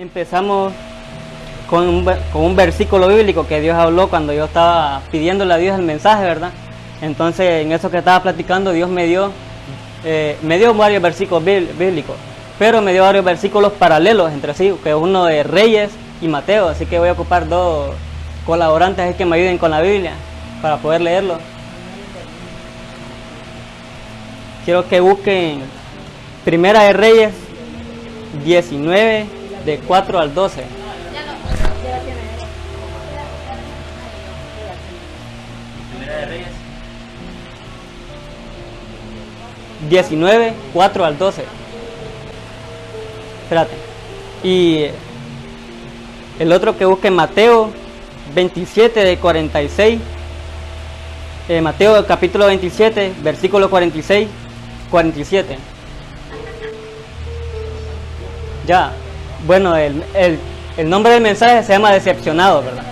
Empezamos con un versículo bíblico que Dios habló cuando yo estaba pidiéndole a Dios el mensaje, ¿verdad? Entonces, en eso que estaba platicando, Dios me dio varios versículos bíblicos, pero me dio varios versículos paralelos entre sí, que es uno de Reyes y Mateo, así que voy a ocupar dos colaborantes ahí que me ayuden con la Biblia para poder leerlo. Quiero que busquen Primera de Reyes 19, de 4 al 12. Primera de Reyes 19, 4 al 12. Espérate. Y el otro que busque Mateo 27, de 46. Mateo capítulo 27, versículo 46, 47. Ya. Bueno, el nombre del mensaje se llama Decepcionado, ¿verdad?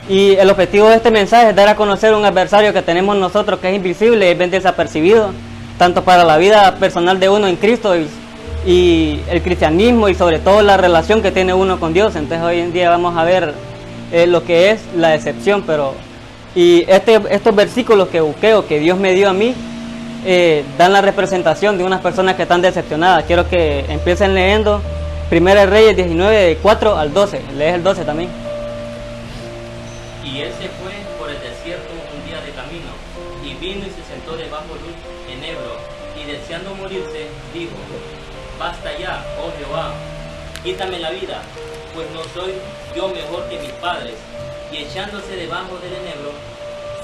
Y el objetivo de este mensaje es dar a conocer un adversario que tenemos nosotros que es invisible y es bien desapercibido, tanto para la vida personal de uno en Cristo y el cristianismo y sobre todo la relación que tiene uno con Dios. Entonces hoy en día vamos a ver lo que es la decepción, y estos versículos que busqué o que Dios me dio a mí dan la representación de unas personas que están decepcionadas. Quiero que empiecen leyendo Primera de Reyes 19, de 4 al 12. Lees el 12 también. Y él se fue por el desierto un día de camino, y vino y se sentó debajo de un enebro, y deseando morirse, dijo: Basta ya, oh Jehová, quítame la vida, pues no soy yo mejor que mis padres. Y echándose debajo del enebro,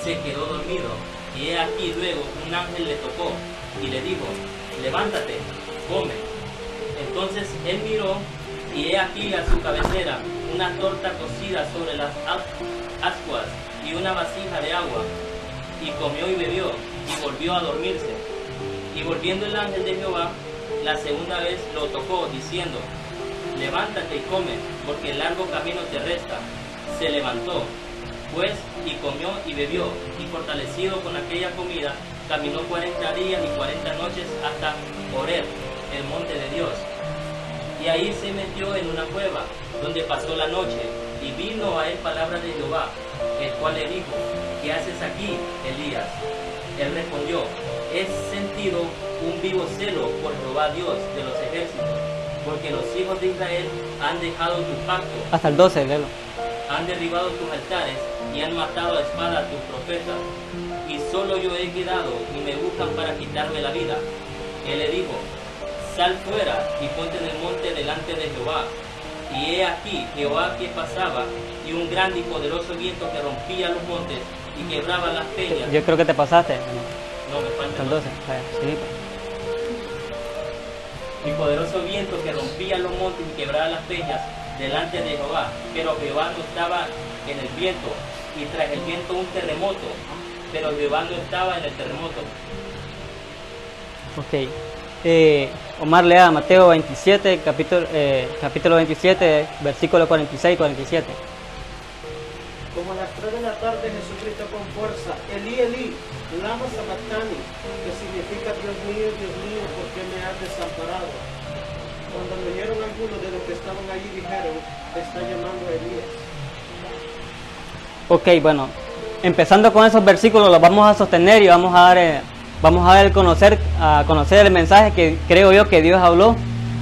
se quedó dormido. Y he aquí luego un ángel le tocó, y le dijo: Levántate, come. Entonces él miró, y he aquí a su cabecera una torta cocida sobre las ascuas y una vasija de agua, y comió y bebió, y volvió a dormirse. Y volviendo el ángel de Jehová la segunda vez lo tocó, diciendo: Levántate y come, porque el largo camino te resta. Se levantó, pues, y comió y bebió, y fortalecido con aquella comida, caminó 40 días y 40 noches hasta Horeb, el monte de Dios. Y ahí se metió en una cueva, donde pasó la noche, y vino a él palabra de Jehová, el cual le dijo: ¿Qué haces aquí, Elías? Él respondió: He sentido un vivo celo por Jehová Dios de los ejércitos, porque los hijos de Israel han dejado tu pacto, Hasta el 12, léelo. han derribado tus altares y han matado a espada a tus profetas, y solo yo he quedado y me buscan para quitarme la vida. Él le dijo: Sal fuera y ponte en el monte delante de Jehová. Y he aquí Jehová que pasaba, y un grande y poderoso viento que rompía los montes y quebraba las peñas. Yo creo que te pasaste. No, me falta Hasta el más. 12. Sí. Y poderoso viento que rompía los montes y quebraba las peñas delante de Jehová. Pero Jehová no estaba en el viento, y tras el viento un terremoto, pero Jehová no estaba en el terremoto. Ok. Omar, lea Mateo 27, capítulo 27, versículo 46 y 47. Como a las 3 de la tarde Jesucristo con fuerza: Elí, Elí, lama sabactani, que significa: Dios mío, ¿por qué me has desamparado? Cuando lo oyeron algunos de los que estaban allí, dijeron: Te está llamando Elías. Ok, bueno, empezando con esos versículos los vamos a sostener y vamos a dar a conocer el mensaje que creo yo que Dios habló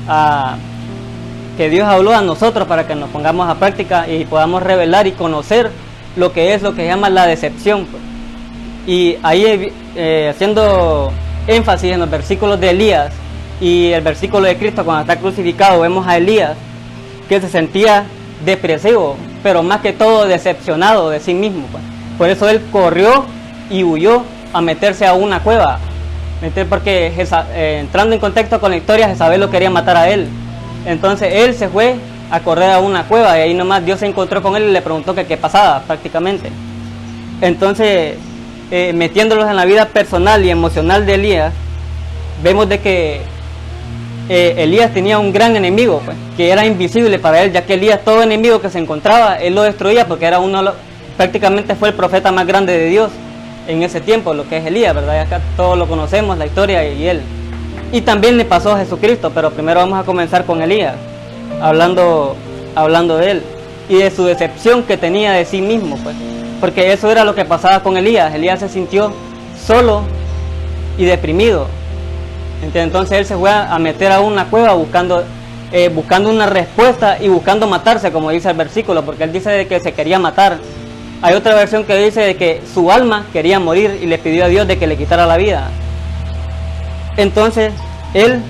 a nosotros para que nos pongamos a práctica y podamos revelar y conocer lo que se llama la decepción. Y ahí haciendo énfasis en los versículos de Elías y el versículo de Cristo cuando está crucificado, vemos a Elías que se sentía depresivo, pero más que todo decepcionado de sí mismo. Por eso él corrió y huyó a meterse a una cueva, porque entrando en contexto con la historia, Jezabel lo quería matar a él. Entonces él se fue a correr a una cueva, y ahí nomás Dios se encontró con él y le preguntó que qué pasaba prácticamente. Entonces, metiéndolos en la vida personal y emocional de Elías, vemos de que Elías tenía un gran enemigo, que era invisible para él, ya que Elías, todo enemigo que se encontraba, él lo destruía, porque era prácticamente fue el profeta más grande de Dios en ese tiempo, lo que es Elías, ¿verdad? Y acá todos lo conocemos, la historia y él. Y también le pasó a Jesucristo, pero primero vamos a comenzar con Elías, hablando hablando de él y de su decepción que tenía de sí mismo, pues, porque eso era lo que pasaba con Elías. Elías se sintió solo y deprimido. Entonces él se fue a meter a una cueva buscando una respuesta y buscando matarse, como dice el versículo, porque él dice de que se quería matar. Hay otra versión que dice de que su alma quería morir y le pidió a Dios de que le quitara la vida. Entonces él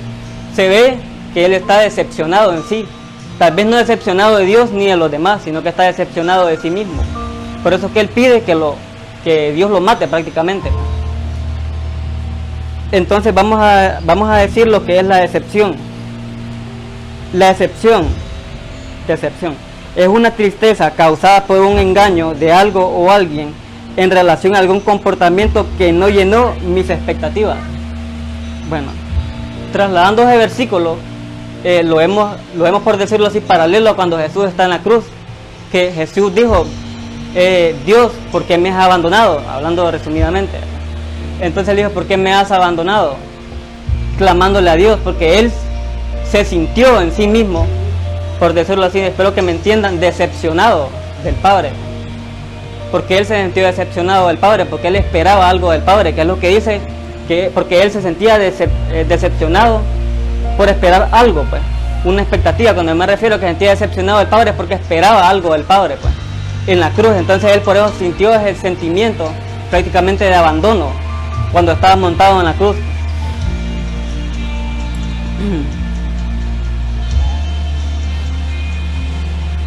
se ve que él está decepcionado en sí, tal vez no decepcionado de Dios ni de los demás, sino que está decepcionado de sí mismo. Por eso es que él pide que Dios lo mate prácticamente. Entonces vamos a decir lo que es la decepción. La decepción es una tristeza causada por un engaño de algo o alguien en relación a algún comportamiento que no llenó mis expectativas. Bueno, trasladando ese versículo, lo hemos por decirlo así paralelo a cuando Jesús está en la cruz, que Jesús dijo, Dios, ¿por qué me has abandonado? Hablando resumidamente. Entonces él dijo, ¿por qué me has abandonado? Clamándole a Dios, porque él se sintió en sí mismo, por decirlo así, espero que me entiendan, decepcionado del Padre. Porque él se sintió decepcionado del Padre, porque él esperaba algo del Padre, que es lo que dice, porque él se sentía decepcionado por esperar algo, pues, una expectativa. Cuando me refiero a que se sentía decepcionado del Padre es porque esperaba algo del Padre, pues, en la cruz. Entonces él por eso sintió ese sentimiento prácticamente de abandono cuando estaba montado en la cruz.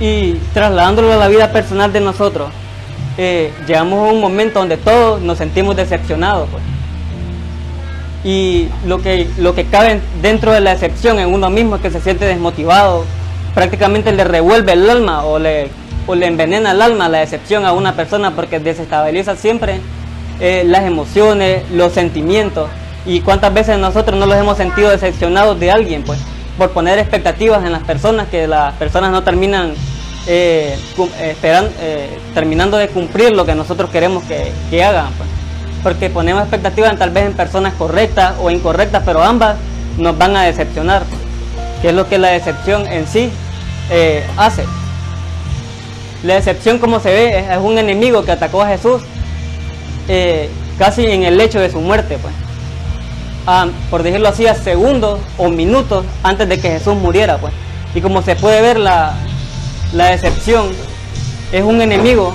Y trasladándolo a la vida personal de nosotros, llegamos a un momento donde todos nos sentimos decepcionados, pues. Y lo que cabe dentro de la decepción en uno mismo es que se siente desmotivado, prácticamente le revuelve el alma o le envenena el alma la decepción a una persona, porque desestabiliza siempre las emociones, los sentimientos. Y cuántas veces nosotros no los hemos sentido decepcionados de alguien, pues, por poner expectativas en las personas, que las personas no terminan terminando de cumplir lo que nosotros queremos que hagan, pues. Porque ponemos expectativas tal vez en personas correctas o incorrectas, pero ambas nos van a decepcionar, pues, que es lo que la decepción en sí hace. La decepción, como se ve, es un enemigo que atacó a Jesús casi en el lecho de su muerte, pues. Por decirlo así, a segundos o minutos antes de que Jesús muriera, pues. Y como se puede ver, la decepción es un enemigo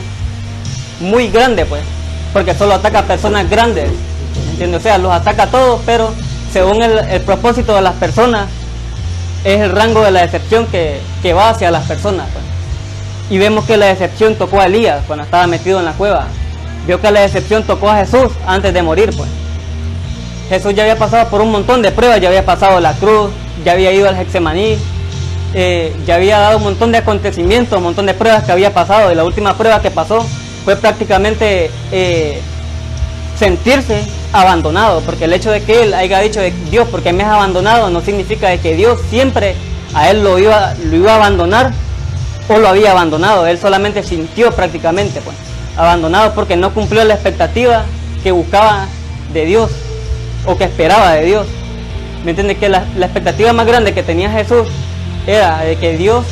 muy grande, pues, porque solo ataca a personas grandes, ¿entiendes? O sea, los ataca a todos, pero según el propósito de las personas, es el rango de la decepción que va hacia las personas, pues. Y vemos que la decepción tocó a Elías cuando estaba metido en la cueva. Vio que la decepción tocó a Jesús antes de morir, pues. Jesús ya había pasado por un montón de pruebas, ya había pasado la cruz, ya había ido al Getsemaní, ya había dado un montón de acontecimientos, un montón de pruebas que había pasado, y la última prueba que pasó fue prácticamente sentirse abandonado, porque el hecho de que él haya dicho de Dios, ¿por qué me has abandonado?, no significa de que Dios siempre a él lo iba a abandonar o lo había abandonado. Él solamente sintió prácticamente, pues, abandonado porque no cumplió la expectativa que buscaba de Dios o que esperaba de Dios. ¿Me entiendes? Que la expectativa más grande que tenía Jesús era de que Dios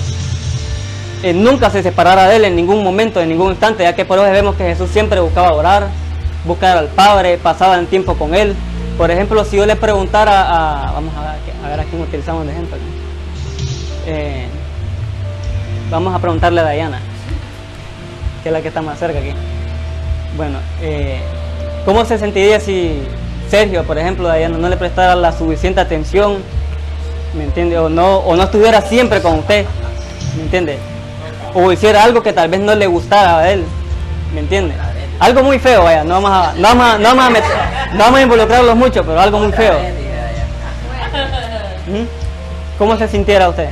nunca se separara de él en ningún momento, en ningún instante, ya que por eso vemos que Jesús siempre buscaba orar, buscar al Padre, pasaba el tiempo con él. Por ejemplo, si yo le preguntara vamos a ver a quién utilizamos de ejemplo. Vamos a preguntarle a Dayana, que es la que está más cerca aquí. Bueno, ¿cómo se sentiría si Sergio, por ejemplo, Dayana, no le prestara la suficiente atención, ¿me entiende? O no estuviera siempre con usted, ¿me entiende? O hiciera algo que tal vez no le gustara a él, ¿me entiende? Algo muy feo, vaya, no vamos a involucrarlos mucho, pero algo muy feo. ¿Cómo se sintiera usted?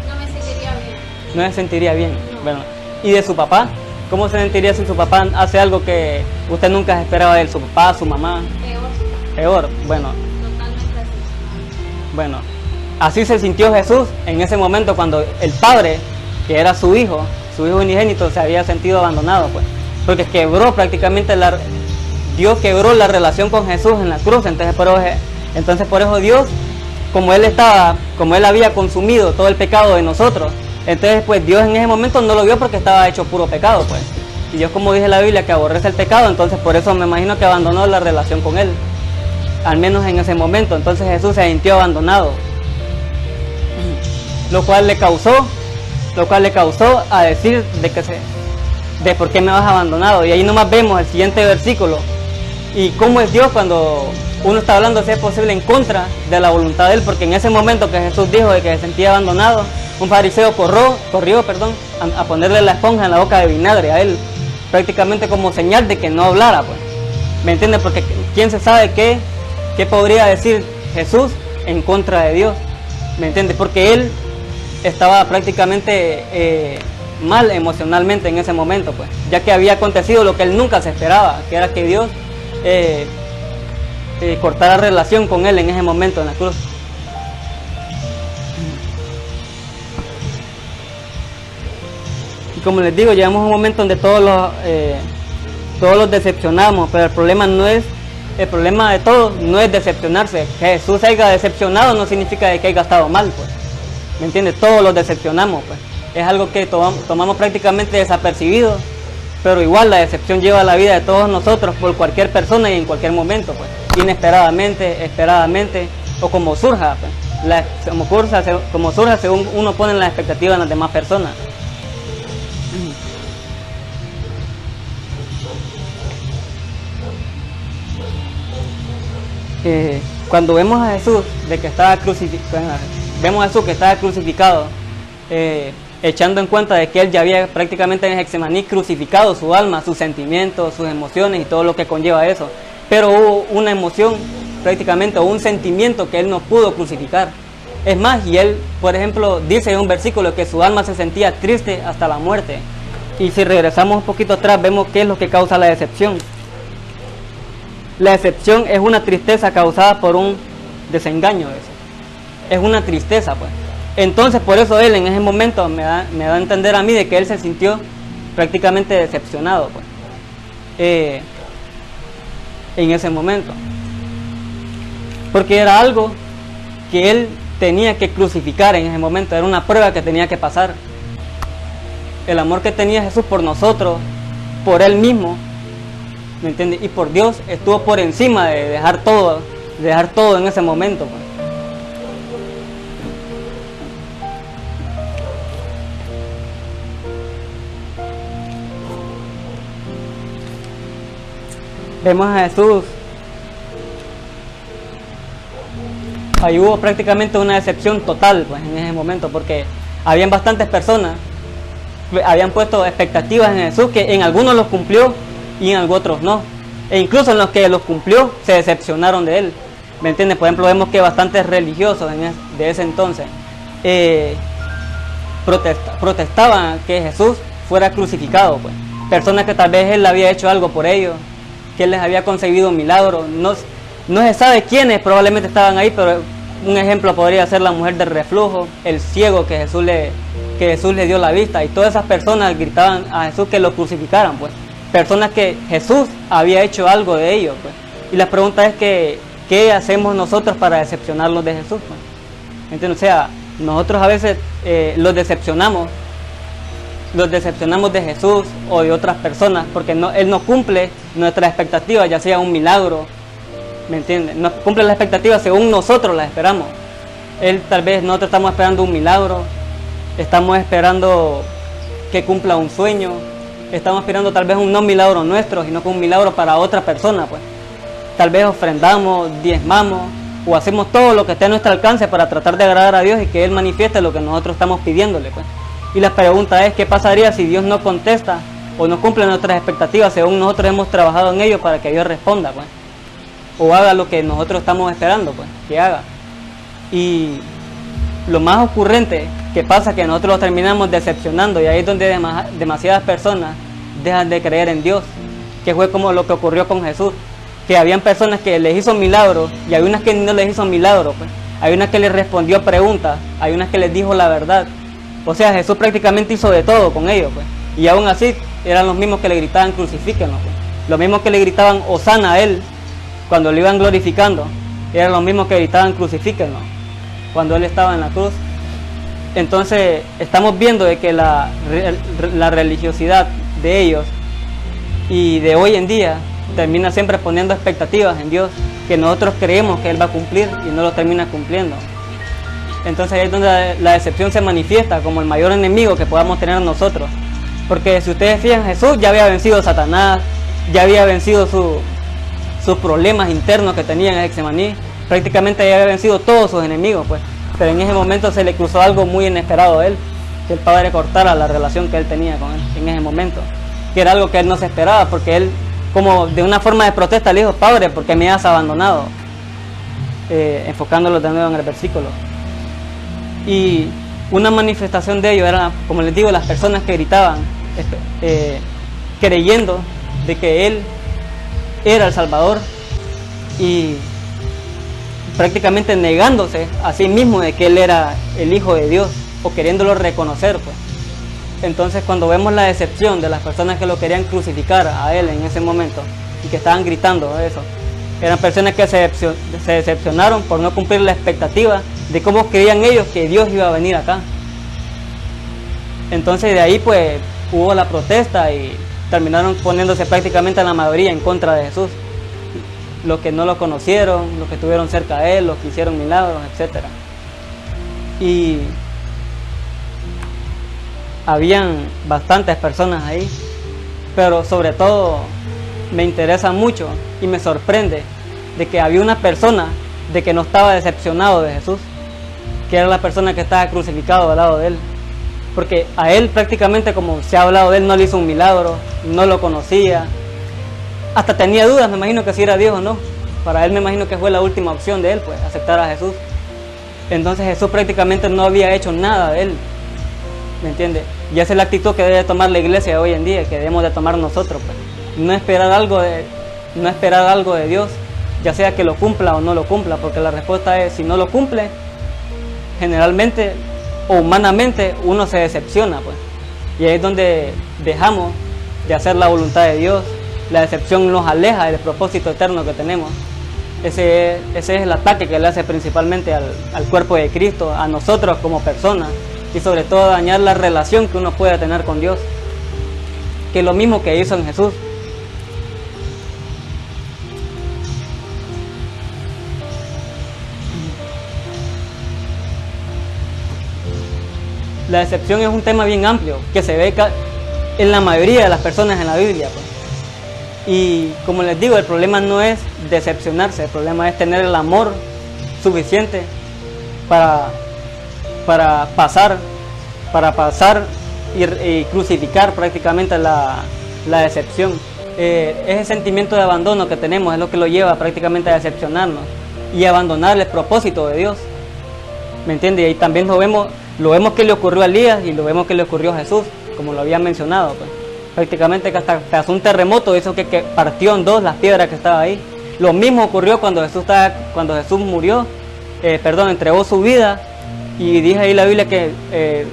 No me sentiría bien. No se sentiría bien. Bueno, ¿y de su papá? ¿Cómo se sentiría si su papá hace algo que usted nunca esperaba de él? ¿Su papá, su mamá? Peor, bueno. Totalmente así. Bueno, así se sintió Jesús en ese momento cuando el Padre, que era su hijo unigénito, se había sentido abandonado, pues. Porque quebró prácticamente Dios quebró la relación con Jesús en la cruz. Entonces por eso Dios, como él había consumido todo el pecado de nosotros, Entonces pues Dios en ese momento no lo vio porque estaba hecho puro pecado, pues. Y Dios, como dice la Biblia, que aborrece el pecado, entonces por eso me imagino que abandonó la relación con él, al menos en ese momento. Entonces Jesús se sintió abandonado, lo cual le causó a decir de por qué me has abandonado. Y ahí nomás vemos el siguiente versículo y cómo es Dios cuando uno está hablando, si es posible, en contra de la voluntad de él, porque en ese momento que Jesús dijo de que se sentía abandonado, un fariseo corrió a ponerle la esponja en la boca de vinagre a él, prácticamente como señal de que no hablara, pues. ¿Me entiendes? Porque quién se sabe qué podría decir Jesús en contra de Dios, ¿me entiendes? Porque él estaba prácticamente mal emocionalmente en ese momento, pues, ya que había acontecido lo que él nunca se esperaba, que era que Dios cortara relación con él en ese momento en la cruz. Y como les digo, llegamos a un momento donde todos los decepcionamos, pero el problema de todos no es decepcionarse. Que Jesús haya decepcionado no significa que haya estado mal, pues. ¿Me entiendes? Todos los decepcionamos, pues. Es algo que tomamos prácticamente desapercibido, pero igual la decepción lleva a la vida de todos nosotros por cualquier persona y en cualquier momento, pues. Inesperadamente, esperadamente, o como surja, pues. Como surja según uno pone la expectativa en las demás personas. Cuando vemos a Jesús de que estaba crucificado, echando en cuenta de que él ya había prácticamente en Getsemaní crucificado su alma, sus sentimientos, sus emociones y todo lo que conlleva eso, pero hubo una emoción prácticamente o un sentimiento que él no pudo crucificar. Es más, y él, por ejemplo, dice en un versículo que su alma se sentía triste hasta la muerte. Y si regresamos un poquito atrás, vemos qué es lo que causa la decepción. La decepción es una tristeza causada por un desengaño. Es una tristeza, pues. Entonces, por eso él en ese momento me da a entender a mí de que él se sintió prácticamente decepcionado, pues. En ese momento. Porque era algo que él tenía que crucificar en ese momento. Era una prueba que tenía que pasar. El amor que tenía Jesús por nosotros, por él mismo, ¿me entiendes? Y por Dios estuvo por encima de dejar todo en ese momento, pues. Vemos a Jesús. Ahí hubo prácticamente una decepción total, pues, en ese momento, porque habían bastantes personas, habían puesto expectativas en Jesús que en algunos los cumplió y en otros no. E incluso en los que los cumplió se decepcionaron de él. ¿Me entiendes? Por ejemplo, vemos que bastantes religiosos de ese entonces protestaban que Jesús fuera crucificado, pues. Personas que tal vez él había hecho algo por ellos, que él les había conseguido un milagro. No se sabe quiénes probablemente estaban ahí, pero un ejemplo podría ser la mujer del reflujo, el ciego que Jesús le dio la vista, y todas esas personas gritaban a Jesús que lo crucificaran, pues. Personas que Jesús había hecho algo de ellos, pues. Y la pregunta es que ¿qué hacemos nosotros para decepcionarlos de Jesús, pues? ¿Entiendes? O sea, nosotros a veces los decepcionamos de Jesús o de otras personas porque él no cumple nuestras expectativas, ya sea un milagro, ¿me entiendes? No cumple las expectativas según nosotros las esperamos. Nosotros estamos esperando un milagro, estamos esperando que cumpla un sueño, estamos esperando tal vez un no milagro nuestro, sino que un milagro para otra persona, pues. Tal vez ofrendamos, diezmamos o hacemos todo lo que esté a nuestro alcance para tratar de agradar a Dios y que Él manifieste lo que nosotros estamos pidiéndole, pues. Y la pregunta es, ¿qué pasaría si Dios no contesta o no cumple nuestras expectativas según nosotros hemos trabajado en ello para que Dios responda, pues? O haga lo que nosotros estamos esperando, pues, que haga. Y lo más ocurrente que pasa es que nosotros los terminamos decepcionando, y ahí es donde demasiadas personas dejan de creer en Dios, que fue como lo que ocurrió con Jesús, que habían personas que les hizo milagros y hay unas que no les hizo milagros, pues. Hay unas que les respondió preguntas, hay unas que les dijo la verdad. O sea, Jesús prácticamente hizo de todo con ellos, pues. Y aún así eran los mismos que le gritaban crucifíquenlo, pues. Los mismos que le gritaban hosana a él cuando lo iban glorificando, eran los mismos que gritaban crucifíquenlo cuando él estaba en la cruz. Entonces estamos viendo de que la religiosidad de ellos y de hoy en día termina siempre poniendo expectativas en Dios que nosotros creemos que Él va a cumplir y no lo termina cumpliendo. Entonces ahí es donde la decepción se manifiesta como el mayor enemigo que podamos tener nosotros. Porque si ustedes fijan, Jesús ya había vencido a Satanás, ya había vencido sus problemas internos que tenía en Getsemaní, prácticamente ya había vencido todos sus enemigos, pues. Pero en ese momento se le cruzó algo muy inesperado a él, que el Padre cortara la relación que él tenía con él en ese momento, que era algo que él no se esperaba, porque él, como de una forma de protesta, le dijo: Padre, ¿por qué me has abandonado? Enfocándolo de nuevo en el versículo. Y una manifestación de ello era, como les digo, las personas que gritaban, creyendo de que Él era el Salvador y prácticamente negándose a sí mismo de que Él era el Hijo de Dios, o queriéndolo reconocer, pues. Entonces, cuando vemos la decepción de las personas que lo querían crucificar a Él en ese momento y que estaban gritando eso, eran personas que se decepcionaron por no cumplir la expectativa de cómo creían ellos que Dios iba a venir acá. Entonces de ahí pues hubo la protesta y terminaron poniéndose prácticamente la mayoría en contra de Jesús. Los que no lo conocieron, los que estuvieron cerca de Él, los que hicieron milagros, etc. Y habían bastantes personas ahí, pero sobre todo me interesa mucho y me sorprende de que había una persona de que no estaba decepcionado de Jesús, que era la persona que estaba crucificado al lado de Él, porque a Él prácticamente, como se ha hablado de Él, no le hizo un milagro, no lo conocía, hasta tenía dudas, me imagino, que si era Dios o no. Para Él me imagino que fue la última opción de Él, pues, aceptar a Jesús. Entonces Jesús prácticamente no había hecho nada de Él, ¿me entiende? Y esa es la actitud que debe tomar la iglesia hoy en día, que debemos de tomar nosotros, pues. No esperar algo de Dios, ya sea que lo cumpla o no lo cumpla, porque la respuesta es: si no lo cumple, generalmente o humanamente uno se decepciona, pues. Y ahí es donde dejamos de hacer la voluntad de Dios. La decepción nos aleja del propósito eterno que tenemos. Ese es el ataque que le hace principalmente al cuerpo de Cristo, a nosotros como personas, y sobre todo dañar la relación que uno puede tener con Dios, que es lo mismo que hizo en Jesús. La decepción es un tema bien amplio, que se ve en la mayoría de las personas en la Biblia, pues. Y como les digo, el problema no es decepcionarse, el problema es tener el amor suficiente para pasar y crucificar prácticamente la decepción. Ese sentimiento de abandono que tenemos es lo que lo lleva prácticamente a decepcionarnos y abandonar el propósito de Dios, ¿me entiende? Y también lo vemos que le ocurrió a Elías y lo vemos que le ocurrió a Jesús, como lo había mencionado, pues. Prácticamente que hasta pasó un terremoto, hizo que partió en dos las piedras que estaban ahí. Lo mismo ocurrió cuando Jesús murió, entregó su vida, y dice ahí la Biblia que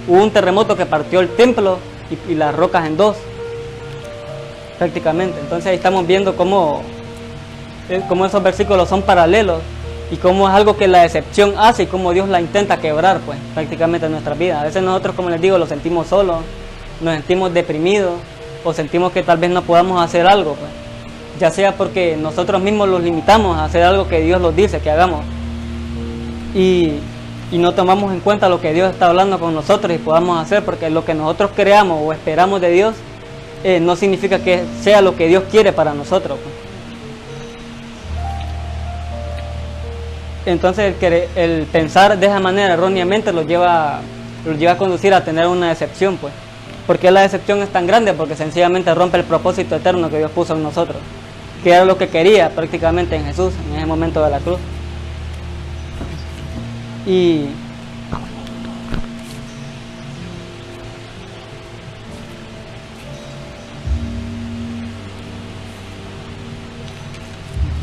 hubo un terremoto que partió el templo y las rocas en dos, prácticamente. Entonces ahí estamos viendo cómo esos versículos son paralelos y cómo es algo que la decepción hace y cómo Dios la intenta quebrar, pues, prácticamente en nuestra vida. A veces nosotros, como les digo, lo sentimos solos, nos sentimos deprimidos o sentimos que tal vez no podamos hacer algo, pues, ya sea porque nosotros mismos los limitamos a hacer algo que Dios nos dice que hagamos y no tomamos en cuenta lo que Dios está hablando con nosotros y podamos hacer, porque lo que nosotros creamos o esperamos de Dios no significa que sea lo que Dios quiere para nosotros, pues. Entonces el pensar de esa manera erróneamente lo lleva a conducir a tener una decepción, pues. ¿Por qué la decepción es tan grande? Porque sencillamente rompe el propósito eterno que Dios puso en nosotros, que era lo que quería prácticamente en Jesús en ese momento de la cruz. Y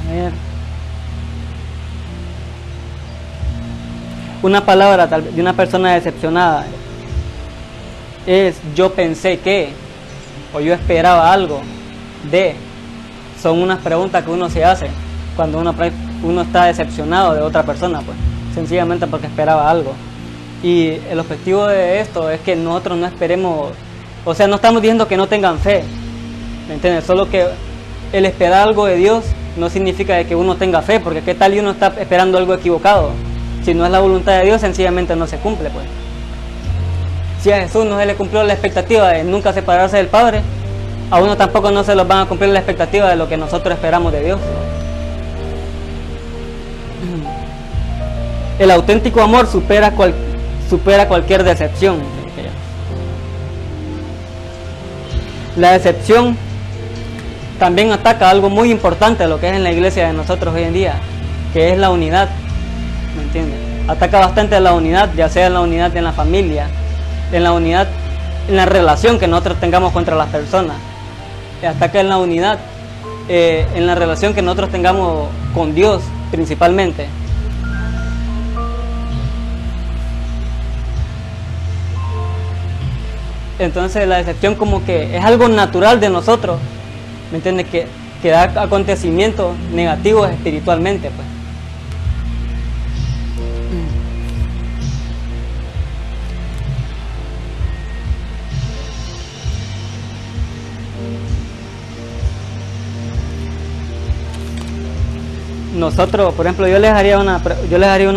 a ver, una palabra tal vez de una persona decepcionada es: yo pensé que, o yo esperaba algo de. Son unas preguntas que uno se hace cuando uno está decepcionado de otra persona, pues, sencillamente porque esperaba algo. Y el objetivo de esto es que nosotros no esperemos, o sea, no estamos diciendo que no tengan fe, ¿me entiendes? Solo que el esperar algo de Dios no significa de que uno tenga fe, porque qué tal y uno está esperando algo equivocado. Si no es la voluntad de Dios, sencillamente no se cumple, pues. Si a Jesús no se le cumplió la expectativa de nunca separarse del Padre, a uno tampoco no se los van a cumplir la expectativa de lo que nosotros esperamos de Dios. El auténtico amor supera cualquier decepción. La decepción también ataca algo muy importante de lo que es en la iglesia de nosotros hoy en día, que es la unidad, ¿me entiendes? Ataca bastante a la unidad, ya sea en la unidad en la familia, en la unidad en la relación que nosotros tengamos contra las personas, ataca en la unidad en la relación que nosotros tengamos con Dios principalmente. Entonces la decepción como que es algo natural de nosotros, ¿me entiendes? Que da acontecimientos negativos espiritualmente, pues. Nosotros, por ejemplo, yo les haría una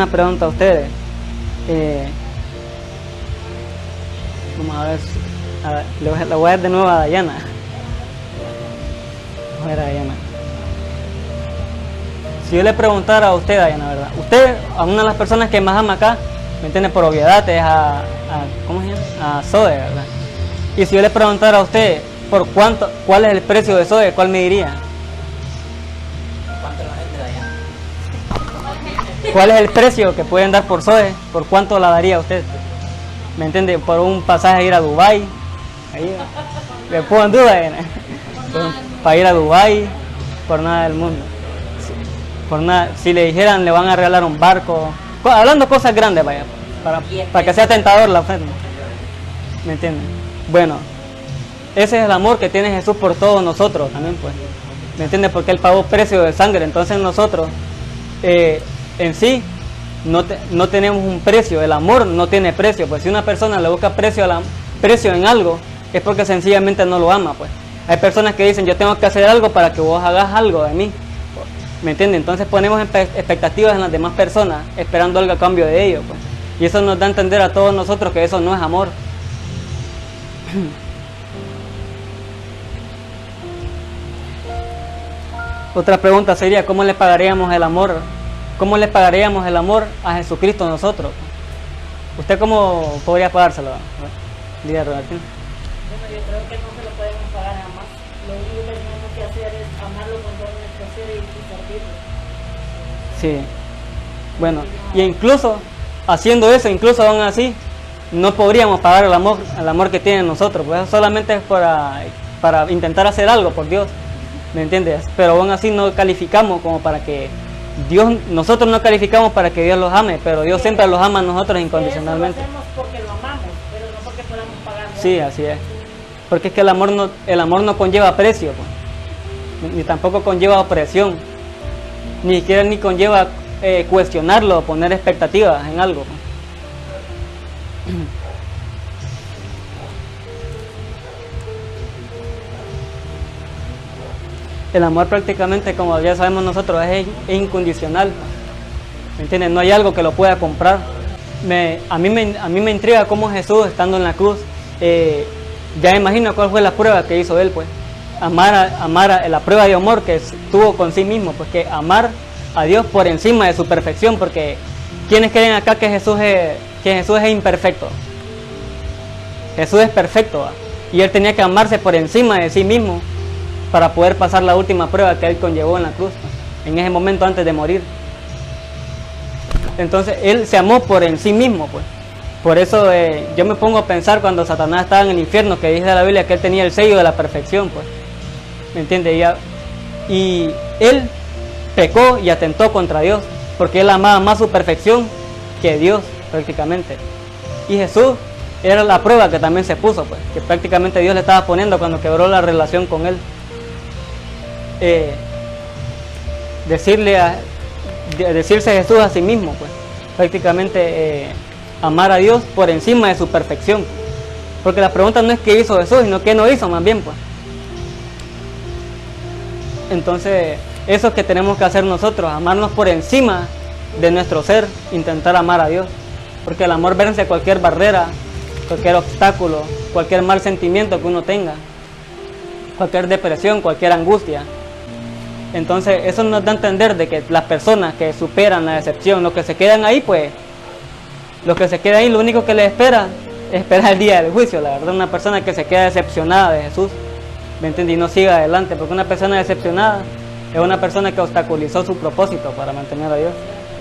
pregunta a ustedes. Vamos a ver, le voy a dar de nuevo a Dayana. Vamos a ver a Dayana. Si yo le preguntara a usted, Dayana, ¿verdad? Usted, a una de las personas que más ama acá, ¿me entiende? Por obviedad, es ¿cómo se llama? A Zoe, ¿verdad? Y si yo le preguntara a usted, ¿cuál es el precio de Zoe? ¿Cuál me diría? ¿Cuánto la gente de allá? ¿Cuál es el precio que pueden dar por Zoe? ¿Por cuánto la daría usted? ¿Me entiende? Por un pasaje a ir a Dubái. Ahí le pongo en duda, para ir a Dubái, por nada del mundo. Por nada, si le dijeran le van a regalar un barco, hablando cosas grandes, vaya, para que sea tentador la oferta. ¿Me entiende? Bueno, ese es el amor que tiene Jesús por todos nosotros también, pues. ¿Me entiende? Porque Él pagó precio de sangre, entonces nosotros en sí no tenemos un precio. El amor no tiene precio, pues si una persona le busca precio en algo, es porque sencillamente no lo ama, pues. Hay personas que dicen, yo tengo que hacer algo para que vos hagas algo de mí, ¿me entiendes? Entonces ponemos expectativas en las demás personas, esperando algo a cambio de ellos, pues. Y eso nos da a entender a todos nosotros que eso no es amor. Otra pregunta sería, ¿cómo le pagaríamos el amor? ¿Cómo le pagaríamos el amor a Jesucristo nosotros? ¿Usted cómo podría pagárselo? Diga, Robertín. Bueno, yo creo que no se lo podemos pagar jamás. Lo único que tenemos que hacer es amarlo con todo nuestro ser y servirlo. Sí. Bueno, y incluso haciendo eso, incluso aún así, no podríamos pagar el amor que tiene nosotros, pues solamente es para intentar hacer algo por Dios, ¿me entiendes? Pero aún así no calificamos como para que nosotros no calificamos para que Dios los ame, pero Dios siempre los ama a nosotros incondicionalmente. Eso lo hacemos porque lo amamos, pero no porque podamos pagarlo. Sí, así es. Porque es que el amor no conlleva precio, pues. Ni tampoco conlleva opresión, ni siquiera ni conlleva cuestionarlo, poner expectativas en algo, pues. El amor prácticamente, como ya sabemos nosotros, es incondicional, ¿me entiendes? No hay algo que lo pueda comprar. A mí me intriga cómo Jesús, estando en la cruz, ya me imagino cuál fue la prueba que hizo Él, pues. La prueba de amor que tuvo con sí mismo, pues, que amar a Dios por encima de su perfección, porque ¿quiénes creen acá que Jesús es imperfecto? Jesús es perfecto, ¿va? Y Él tenía que amarse por encima de sí mismo para poder pasar la última prueba que Él conllevó en la cruz, en ese momento antes de morir. Entonces Él se amó por en sí mismo, pues. Por eso yo me pongo a pensar cuando Satanás estaba en el infierno, que dice la Biblia que Él tenía el sello de la perfección, pues. ¿Me entiendes? Y Él pecó y atentó contra Dios, porque Él amaba más su perfección que Dios, prácticamente. Y Jesús era la prueba que también se puso, pues, que prácticamente Dios le estaba poniendo cuando quebró la relación con Él. Decirse Jesús a sí mismo, pues, prácticamente amar a Dios por encima de su perfección. Porque la pregunta no es qué hizo Jesús, sino qué no hizo más bien, pues. Entonces, eso es que tenemos que hacer nosotros, amarnos por encima de nuestro ser, intentar amar a Dios. Porque el amor vence cualquier barrera, cualquier obstáculo, cualquier mal sentimiento que uno tenga, cualquier depresión, cualquier angustia. Entonces, eso nos da a entender de que las personas que superan la decepción, los que se quedan ahí, pues, los que se quedan ahí, lo único que les espera es esperar el día del juicio. La verdad, una persona que se queda decepcionada de Jesús, ¿me entiendes? Y no siga adelante, porque una persona decepcionada es una persona que obstaculizó su propósito para mantener a Dios.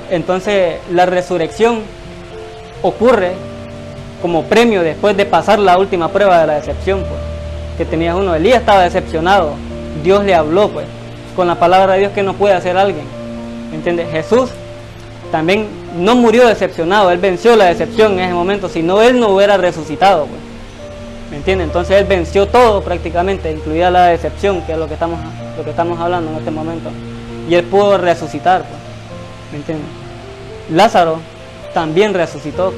Entonces, la resurrección ocurre como premio después de pasar la última prueba de la decepción, pues, que tenía uno. Elías estaba decepcionado, Dios le habló, pues, con la palabra de Dios que no puede hacer alguien, ¿me entiendes? Jesús también no murió decepcionado, Él venció la decepción en ese momento, si no Él no hubiera resucitado, pues, ¿me entiendes? Entonces Él venció todo prácticamente, incluida la decepción, que es lo que estamos hablando en este momento, y Él pudo resucitar, pues, ¿me entiendes? Lázaro también resucitó.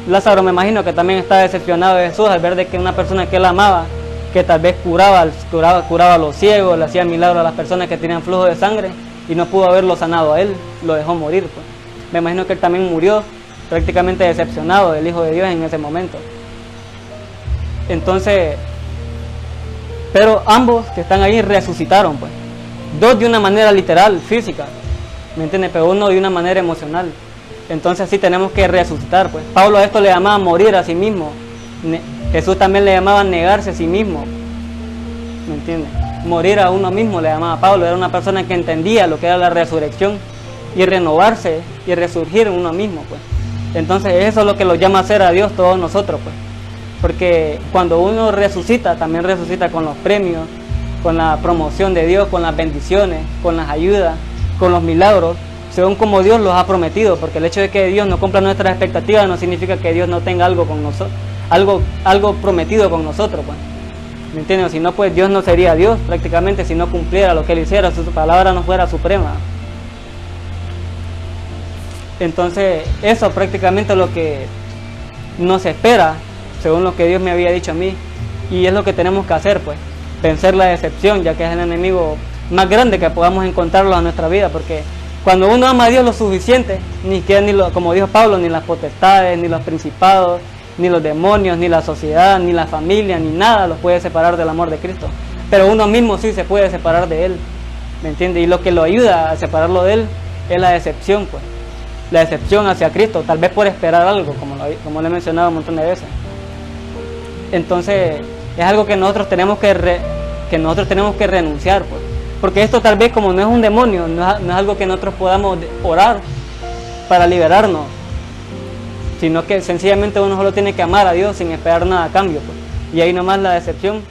Lázaro, me imagino que también está decepcionado de Jesús al ver de que una persona que Él amaba, que tal vez curaba a los ciegos, le hacía milagros a las personas que tenían flujo de sangre y no pudo haberlo sanado a él, lo dejó morir, pues. Me imagino que él también murió prácticamente decepcionado del Hijo de Dios en ese momento. Entonces, pero ambos que están ahí resucitaron, pues. Dos de una manera literal, física, ¿me entiendes? Pero uno de una manera emocional. Entonces sí tenemos que resucitar, pues. Pablo a esto le llamaba morir a sí mismo. Jesús también le llamaba negarse a sí mismo, ¿me entiendes? Morir a uno mismo le llamaba Pablo. Era una persona que entendía lo que era la resurrección y renovarse y resurgir en uno mismo, pues. Entonces eso es lo que lo llama a hacer a Dios todos nosotros, pues. Porque cuando uno resucita, también resucita con los premios, con la promoción de Dios, con las bendiciones, con las ayudas, con los milagros, según como Dios los ha prometido. Porque el hecho de que Dios no cumpla nuestras expectativas no significa que Dios no tenga algo con nosotros, algo prometido con nosotros, pues. ¿Me entiendes? Si no, pues Dios no sería Dios prácticamente si no cumpliera lo que Él hiciera, si su palabra no fuera suprema. Entonces, eso prácticamente es lo que nos espera, según lo que Dios me había dicho a mí, y es lo que tenemos que hacer, pues, vencer la decepción, ya que es el enemigo más grande que podamos encontrarlo en nuestra vida, porque cuando uno ama a Dios lo suficiente, ni siquiera, como dijo Pablo, ni las potestades, ni los principados, ni los demonios, ni la sociedad, ni la familia, ni nada los puede separar del amor de Cristo. Pero uno mismo sí se puede separar de Él, ¿me entiendes? Y lo que lo ayuda a separarlo de Él es la decepción, pues. La decepción hacia Cristo, tal vez por esperar algo, como le he mencionado un montón de veces. Entonces, es algo que nosotros tenemos que renunciar, pues. Porque esto tal vez, como no es un demonio, no es algo que nosotros podamos orar para liberarnos, sino que sencillamente uno solo tiene que amar a Dios sin esperar nada a cambio, pues. Y ahí nomás la decepción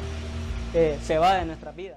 se va de nuestras vidas.